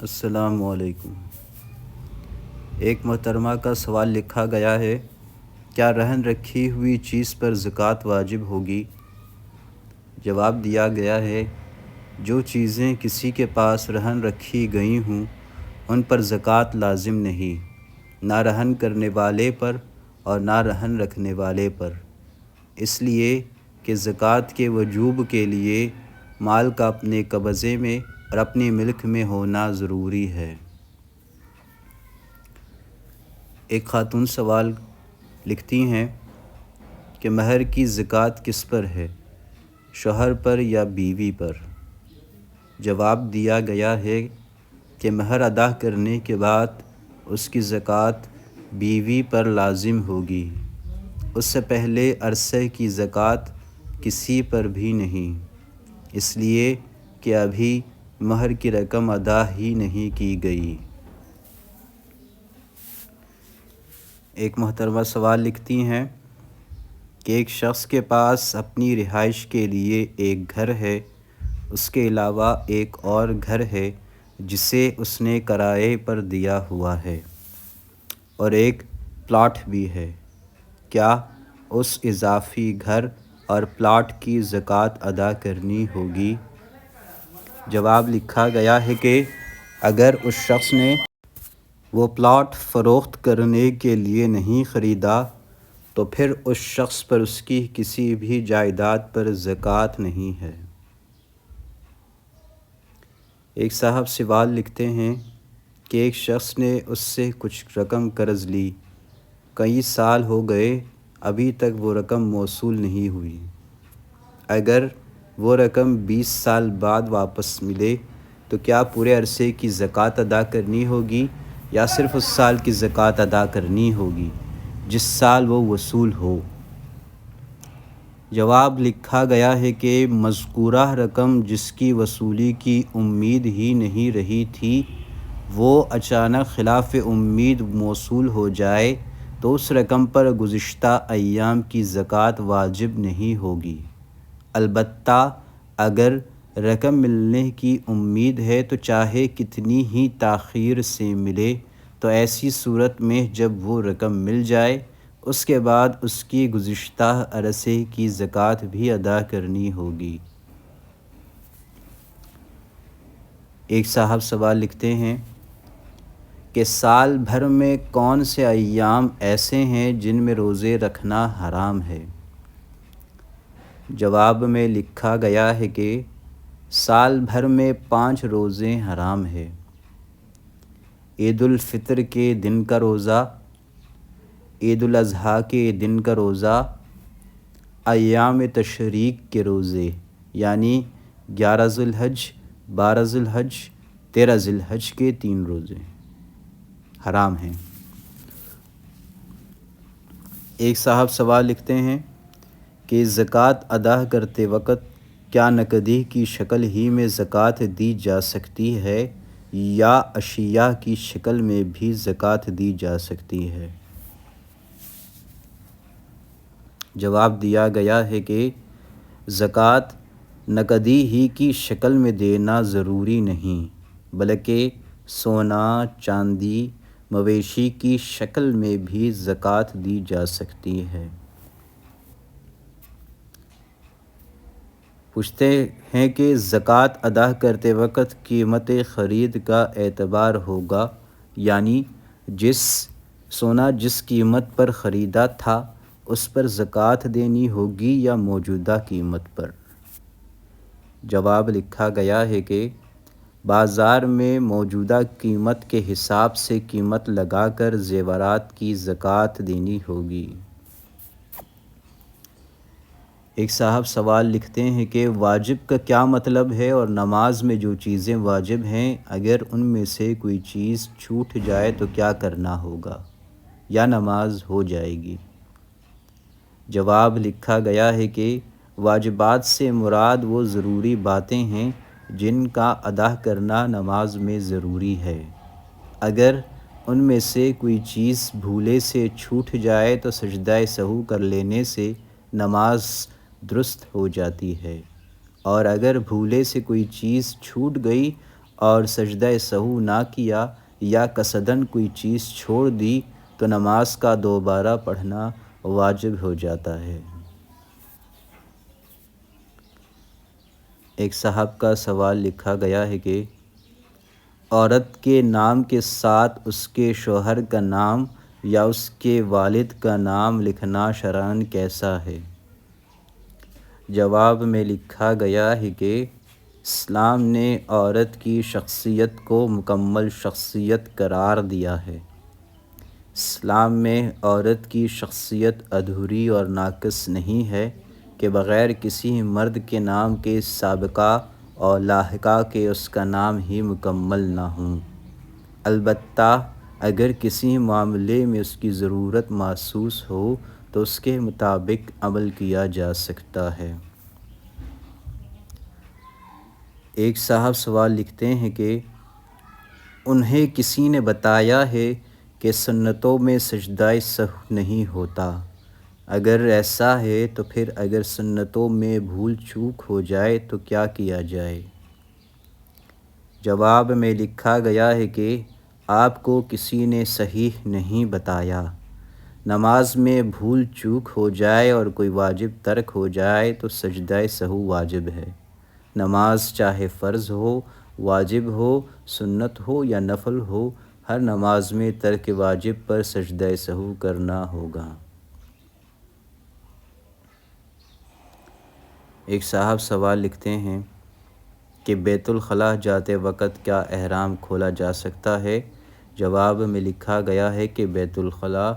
السلام علیکم۔ ایک محترمہ کا سوال لکھا گیا ہے، کیا رہن رکھی ہوئی چیز پر زکوٰۃ واجب ہوگی؟ جواب دیا گیا ہے، جو چیزیں کسی کے پاس رہن رکھی گئی ہوں ان پر زکوٰۃ لازم نہیں، نہ رہن کرنے والے پر اور نہ رہن رکھنے والے پر، اس لیے کہ زکوٰۃ کے وجوب کے لیے مال کا اپنے قبضے میں اور اپنے ملک میں ہونا ضروری ہے۔ ایک خاتون سوال لکھتی ہیں کہ مہر کی زکوٰۃ کس پر ہے، شوہر پر یا بیوی پر؟ جواب دیا گیا ہے کہ مہر ادا کرنے کے بعد اس کی زکوٰۃ بیوی پر لازم ہوگی، اس سے پہلے عرصے کی زکوٰۃ کسی پر بھی نہیں، اس لیے کہ ابھی مہر کی رقم ادا ہی نہیں کی گئی۔ ایک محترمہ سوال لکھتی ہیں کہ ایک شخص کے پاس اپنی رہائش کے لیے ایک گھر ہے، اس کے علاوہ ایک اور گھر ہے جسے اس نے کرائے پر دیا ہوا ہے، اور ایک پلاٹ بھی ہے، کیا اس اضافی گھر اور پلاٹ کی زکوٰۃ ادا کرنی ہوگی؟ جواب لکھا گیا ہے کہ اگر اس شخص نے وہ پلاٹ فروخت کرنے کے لیے نہیں خریدا تو پھر اس شخص پر اس کی کسی بھی جائیداد پر زکوٰۃ نہیں ہے۔ ایک صاحب سوال لکھتے ہیں کہ ایک شخص نے اس سے کچھ رقم قرض لی، کئی سال ہو گئے، ابھی تک وہ رقم موصول نہیں ہوئی، اگر وہ رقم 20 سال بعد واپس ملے تو کیا پورے عرصے کی زکوٰۃ ادا کرنی ہوگی یا صرف اس سال کی زکوٰۃ ادا کرنی ہوگی جس سال وہ وصول ہو؟ جواب لکھا گیا ہے کہ مذکورہ رقم جس کی وصولی کی امید ہی نہیں رہی تھی، وہ اچانک خلاف امید موصول ہو جائے تو اس رقم پر گزشتہ ایام کی زکوٰۃ واجب نہیں ہوگی، البتہ اگر رقم ملنے کی امید ہے تو چاہے کتنی ہی تاخیر سے ملے، تو ایسی صورت میں جب وہ رقم مل جائے اس کے بعد اس کی گزشتہ عرصے کی زکوٰۃ بھی ادا کرنی ہوگی۔ ایک صاحب سوال لکھتے ہیں کہ سال بھر میں کون سے ایام ایسے ہیں جن میں روزے رکھنا حرام ہے؟ جواب میں لکھا گیا ہے کہ سال بھر میں 5 روزے حرام ہیں: عید الفطر کے دن کا روزہ، عید الاضحیٰ کے دن کا روزہ، ایام تشریق کے روزے یعنی 11 ذی الحج، 12 ذی الحج، 13 ذی الحج کے 3 روزے حرام ہیں۔ ایک صاحب سوال لکھتے ہیں کہ زکوٰۃ ادا کرتے وقت کیا نقدی کی شکل ہی میں زکوٰۃ دی جا سکتی ہے یا اشیاء کی شکل میں بھی زکوٰۃ دی جا سکتی ہے؟ جواب دیا گیا ہے کہ زکوٰۃ نقدی ہی کی شکل میں دینا ضروری نہیں، بلکہ سونا، چاندی، مویشی کی شکل میں بھی زکوٰۃ دی جا سکتی ہے۔ پوچھتے ہیں کہ زکوٰۃ ادا کرتے وقت قیمت خرید کا اعتبار ہوگا، یعنی سونا جس قیمت پر خریدا تھا اس پر زکوٰۃ دینی ہوگی یا موجودہ قیمت پر؟ جواب لکھا گیا ہے کہ بازار میں موجودہ قیمت کے حساب سے قیمت لگا کر زیورات کی زکوٰۃ دینی ہوگی۔ ایک صاحب سوال لکھتے ہیں کہ واجب کا کیا مطلب ہے اور نماز میں جو چیزیں واجب ہیں اگر ان میں سے کوئی چیز چھوٹ جائے تو کیا کرنا ہوگا یا نماز ہو جائے گی؟ جواب لکھا گیا ہے کہ واجبات سے مراد وہ ضروری باتیں ہیں جن کا ادا کرنا نماز میں ضروری ہے، اگر ان میں سے کوئی چیز بھولے سے چھوٹ جائے تو سجدہ سہو کر لینے سے نماز درست ہو جاتی ہے، اور اگر بھولے سے کوئی چیز چھوٹ گئی اور سجدہ سہو نہ کیا یا قصدن کوئی چیز چھوڑ دی تو نماز کا دوبارہ پڑھنا واجب ہو جاتا ہے۔ ایک صاحب کا سوال لکھا گیا ہے کہ عورت کے نام کے ساتھ اس کے شوہر کا نام یا اس کے والد کا نام لکھنا شرعاً کیسا ہے؟ جواب میں لکھا گیا ہے کہ اسلام نے عورت کی شخصیت کو مکمل شخصیت قرار دیا ہے۔ اسلام میں عورت کی شخصیت ادھوری اور ناقص نہیں ہے کہ بغیر کسی مرد کے نام کے سابقہ اور لاحقہ کے اس کا نام ہی مکمل نہ ہوں۔ البتہ اگر کسی معاملے میں اس کی ضرورت محسوس ہو تو اس کے مطابق عمل کیا جا سکتا ہے۔ ایک صاحب سوال لکھتے ہیں کہ انہیں کسی نے بتایا ہے کہ سنتوں میں سجدہ سہو نہیں ہوتا، اگر ایسا ہے تو پھر اگر سنتوں میں بھول چوک ہو جائے تو کیا کیا جائے؟ جواب میں لکھا گیا ہے کہ آپ کو کسی نے صحیح نہیں بتایا۔ نماز میں بھول چوک ہو جائے اور کوئی واجب ترک ہو جائے تو سجدہ سہو واجب ہے۔ نماز چاہے فرض ہو، واجب ہو، سنت ہو یا نفل ہو، ہر نماز میں ترک واجب پر سجدہ سہو کرنا ہوگا۔ ایک صاحب سوال لکھتے ہیں کہ بیت الخلاء جاتے وقت کیا احرام کھولا جا سکتا ہے؟ جواب میں لکھا گیا ہے کہ بیت الخلاء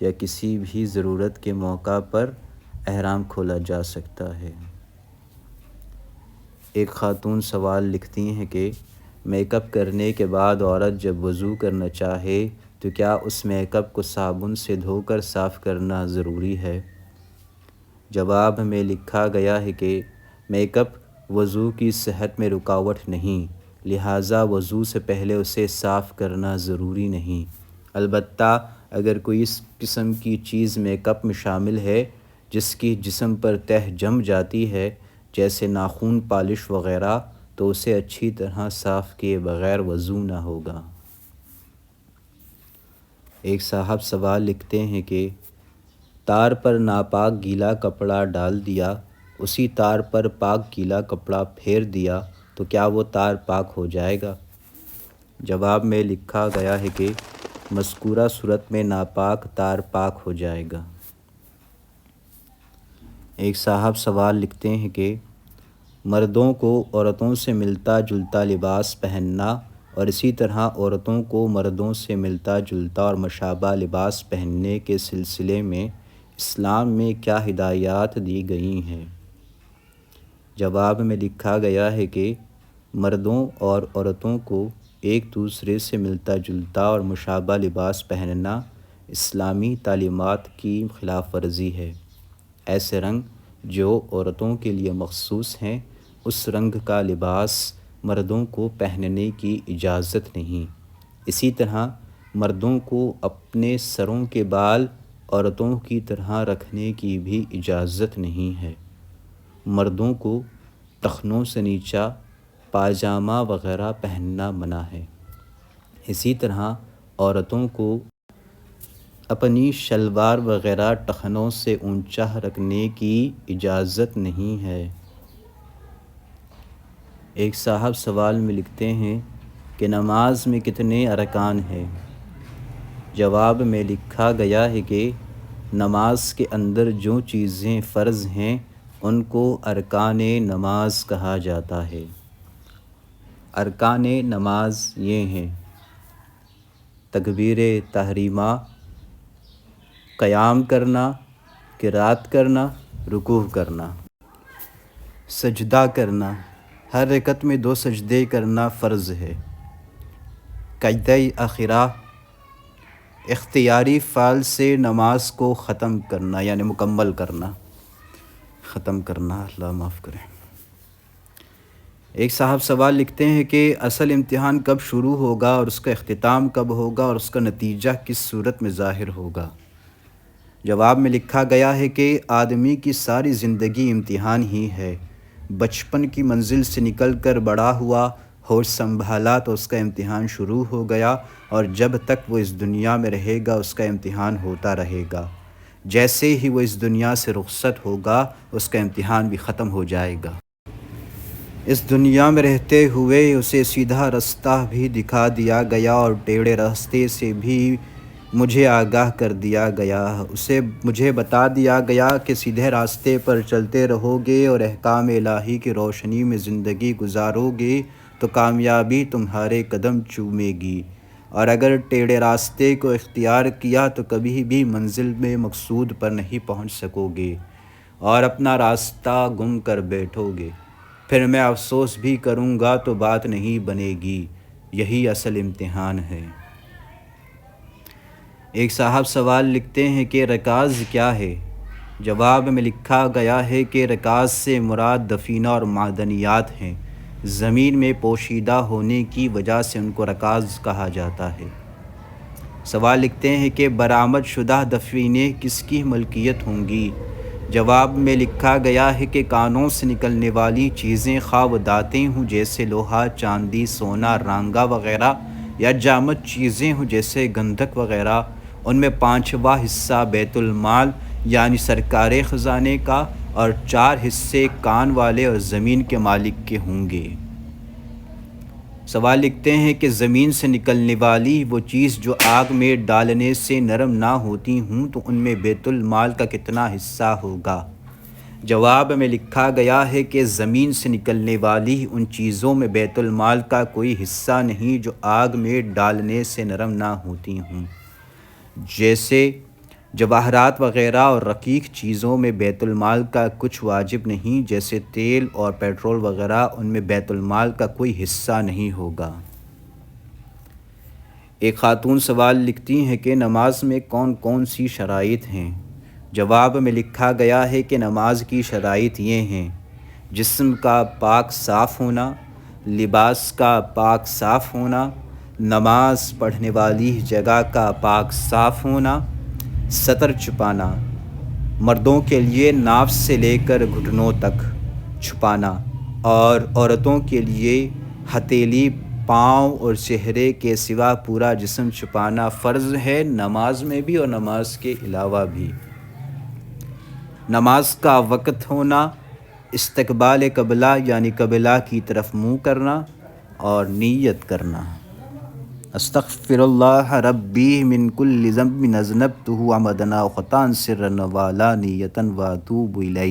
یا کسی بھی ضرورت کے موقع پر احرام کھولا جا سکتا ہے۔ ایک خاتون سوال لکھتی ہیں کہ میک اپ کرنے کے بعد عورت جب وضو کرنا چاہے تو کیا اس میک اپ کو صابن سے دھو کر صاف کرنا ضروری ہے؟ جواب میں لکھا گیا ہے کہ میک اپ وضو کی صحت میں رکاوٹ نہیں، لہٰذا وضو سے پہلے اسے صاف کرنا ضروری نہیں۔ البتہ اگر کوئی اس قسم کی چیز میک اپ میں شامل ہے جس کی جسم پر تہ جم جاتی ہے، جیسے ناخن پالش وغیرہ، تو اسے اچھی طرح صاف کیے بغیر وضو نہ ہوگا۔ ایک صاحب سوال لکھتے ہیں کہ تار پر ناپاک گیلا کپڑا ڈال دیا، اسی تار پر پاک گیلا کپڑا پھیر دیا تو کیا وہ تار پاک ہو جائے گا؟ جواب میں لکھا گیا ہے کہ مذکورہ صورت میں ناپاک تار پاک ہو جائے گا۔ ایک صاحب سوال لکھتے ہیں کہ مردوں کو عورتوں سے ملتا جلتا لباس پہننا اور اسی طرح عورتوں کو مردوں سے ملتا جلتا اور مشابہ لباس پہننے کے سلسلے میں اسلام میں کیا ہدایات دی گئی ہیں؟ جواب میں لکھا گیا ہے کہ مردوں اور عورتوں کو ایک دوسرے سے ملتا جلتا اور مشابہ لباس پہننا اسلامی تعلیمات کی خلاف ورزی ہے۔ ایسے رنگ جو عورتوں کے لیے مخصوص ہیں، اس رنگ کا لباس مردوں کو پہننے کی اجازت نہیں۔ اسی طرح مردوں کو اپنے سروں کے بال عورتوں کی طرح رکھنے کی بھی اجازت نہیں ہے۔ مردوں کو ٹخنوں سے نیچا پاجامہ وغیرہ پہننا منع ہے۔ اسی طرح عورتوں کو اپنی شلوار وغیرہ ٹخنوں سے اونچا رکھنے کی اجازت نہیں ہے۔ ایک صاحب سوال میں لکھتے ہیں کہ نماز میں کتنے ارکان ہیں؟ جواب میں لکھا گیا ہے کہ نماز کے اندر جو چیزیں فرض ہیں ان کو ارکان نماز کہا جاتا ہے۔ ارکان نماز یہ ہیں: تکبیر تحریمہ، قیام کرنا، قرات کرنا، رکوع کرنا، سجدہ کرنا، ہر رکعت میں 2 سجدے کرنا فرض ہے۔ قعدہ اخیرہ، اختیاری فعل سے نماز کو ختم کرنا یعنی مکمل کرنا، ختم کرنا، اللہ معاف کرے۔ ایک صاحب سوال لکھتے ہیں کہ اصل امتحان کب شروع ہوگا اور اس کا اختتام کب ہوگا اور اس کا نتیجہ کس صورت میں ظاہر ہوگا؟ جواب میں لکھا گیا ہے کہ آدمی کی ساری زندگی امتحان ہی ہے۔ بچپن کی منزل سے نکل کر بڑا ہوا، ہوش سنبھالا تو اس کا امتحان شروع ہو گیا، اور جب تک وہ اس دنیا میں رہے گا اس کا امتحان ہوتا رہے گا۔ جیسے ہی وہ اس دنیا سے رخصت ہوگا اس کا امتحان بھی ختم ہو جائے گا۔ اس دنیا میں رہتے ہوئے اسے سیدھا رستہ بھی دکھا دیا گیا اور ٹیڑھے راستے سے بھی مجھے آگاہ کر دیا گیا۔ مجھے بتا دیا گیا کہ سیدھے راستے پر چلتے رہو گے اور احکام الہی کی روشنی میں زندگی گزارو گے تو کامیابی تمہارے قدم چومے گی، اور اگر ٹیڑھے راستے کو اختیار کیا تو کبھی بھی منزل میں مقصود پر نہیں پہنچ سکو گے اور اپنا راستہ گم کر بیٹھو گے۔ پھر میں افسوس بھی کروں گا تو بات نہیں بنے گی۔ یہی اصل امتحان ہے۔ ایک صاحب سوال لکھتے ہیں کہ رکاز کیا ہے؟ جواب میں لکھا گیا ہے کہ رکاز سے مراد دفینہ اور معدنیات ہیں۔ زمین میں پوشیدہ ہونے کی وجہ سے ان کو رکاز کہا جاتا ہے۔ سوال لکھتے ہیں کہ برآمد شدہ دفینے کس کی ملکیت ہوں گی؟ جواب میں لکھا گیا ہے کہ کانوں سے نکلنے والی چیزیں خواہ وہ دانتیں ہوں جیسے لوہا، چاندی، سونا، رانگا وغیرہ، یا جامد چیزیں ہوں جیسے گندھک وغیرہ، ان میں 5واں حصہ بیت المال یعنی سرکار خزانے کا، اور 4 حصے کان والے اور زمین کے مالک کے ہوں گے۔ سوال لکھتے ہیں کہ زمین سے نکلنے والی وہ چیز جو آگ میں ڈالنے سے نرم نہ ہوتی ہوں تو ان میں بیت المال کا کتنا حصہ ہوگا؟ جواب میں لکھا گیا ہے کہ زمین سے نکلنے والی ان چیزوں میں بیت المال کا کوئی حصہ نہیں جو آگ میں ڈالنے سے نرم نہ ہوتی ہوں، جیسے جواہرات وغیرہ، اور رقیق چیزوں میں بیت المال کا کچھ واجب نہیں جیسے تیل اور پیٹرول وغیرہ، ان میں بیت المال کا کوئی حصہ نہیں ہوگا۔ ایک خاتون سوال لکھتی ہیں کہ نماز میں کون کون سی شرائط ہیں؟ جواب میں لکھا گیا ہے کہ نماز کی شرائط یہ ہیں: جسم کا پاک صاف ہونا، لباس کا پاک صاف ہونا، نماز پڑھنے والی جگہ کا پاک صاف ہونا، سطر چھپانا، مردوں کے لیے ناف سے لے کر گھٹنوں تک چھپانا، اور عورتوں کے لیے ہتھیلی، پاؤں اور چہرے کے سوا پورا جسم چھپانا فرض ہے، نماز میں بھی اور نماز کے علاوہ بھی۔ نماز کا وقت ہونا، استقبال قبلہ یعنی قبلہ کی طرف منہ کرنا اور نیت کرنا۔ استغفر اللہ ربی من کل ذنب اذنبتہ عمدا و خطأ سرا و علانیۃ و اتوب الیہ۔